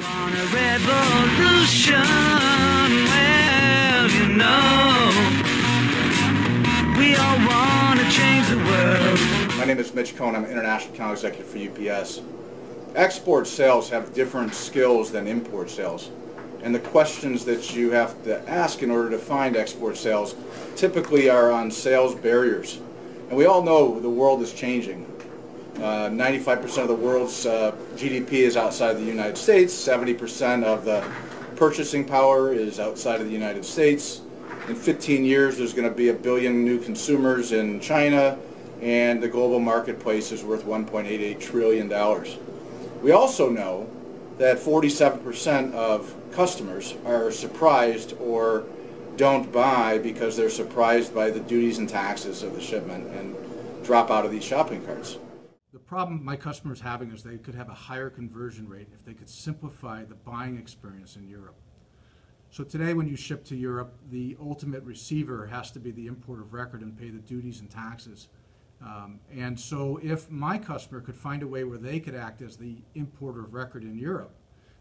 want a revolution, well, you know, we all want to change the world. My name is Mitch. I'm International Account Executive for UPS. Export sales have different skills than import sales. And the questions that you have to ask in order to find export sales typically are on sales barriers. And we all know the world is changing. 95% of the world's GDP is outside of the United States. 70% of the purchasing power is outside of the United States. In 15 years, there's going to be 1 billion new consumers in China, and the global marketplace is worth $1.88 trillion. We also know that 47% of customers are surprised or don't buy because they're surprised by the duties and taxes of the shipment and drop out of these shopping carts. The problem my customers are having is they could have a higher conversion rate if they could simplify the buying experience in Europe. So today when you ship to Europe, the ultimate receiver has to be the importer of record and pay the duties and taxes. And so if my customer could find a way where they could act as the importer of record in Europe,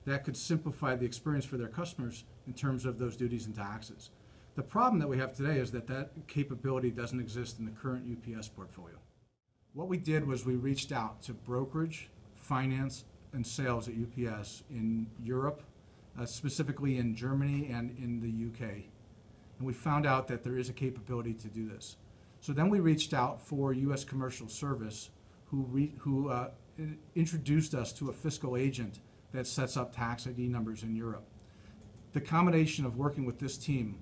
that could simplify the experience for their customers in terms of those duties and taxes. The problem that we have today is that that capability doesn't exist in the current UPS portfolio. What we did was we reached out to brokerage, finance, and sales at UPS in Europe, specifically in Germany and in the UK. And we found out that there is a capability to do this. So then we reached out for US Commercial Service, who introduced us to a fiscal agent that sets up tax ID numbers in Europe. The combination of working with this team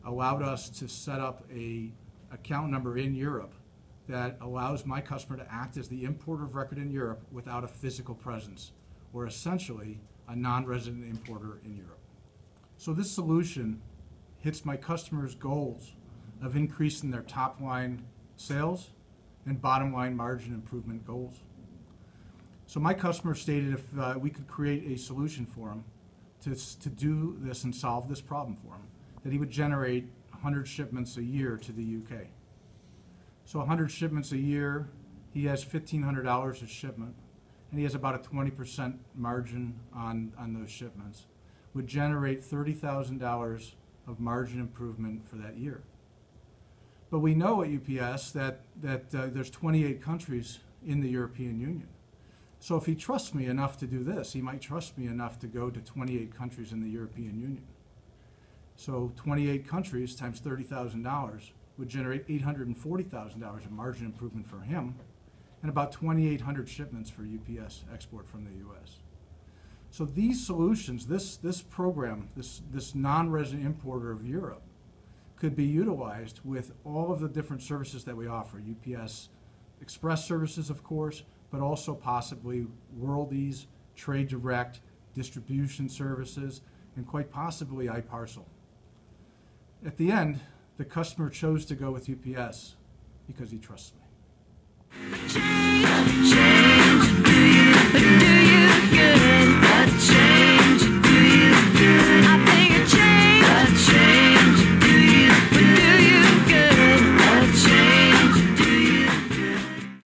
allowed us to set up an account number in Europe that allows my customer to act as the importer of record in Europe without a physical presence, or essentially a non-resident importer in Europe. So this solution hits my customers' goals of increasing their top line sales and bottom line margin improvement goals. So my customer stated if we could create a solution for him to do this and solve this problem for him, that he would generate 100 shipments a year to the UK. So 100 shipments a year, he has $1,500 a shipment, and he has about a 20% margin on those shipments, would generate $30,000 of margin improvement for that year. But we know at UPS that there's 28 countries in the European Union. So if he trusts me enough to do this, he might trust me enough to go to 28 countries in the European Union. So 28 countries times $30,000 would generate $840,000 of margin improvement for him, and about 2,800 shipments for UPS export from the US. So these solutions, this program, this non-resident importer of Europe, could be utilized with all of the different services that we offer. UPS Express services, of course, but also possibly Worldies, Trade Direct, distribution services, and quite possibly iParcel. At the end, the customer chose to go with UPS because he trusts me.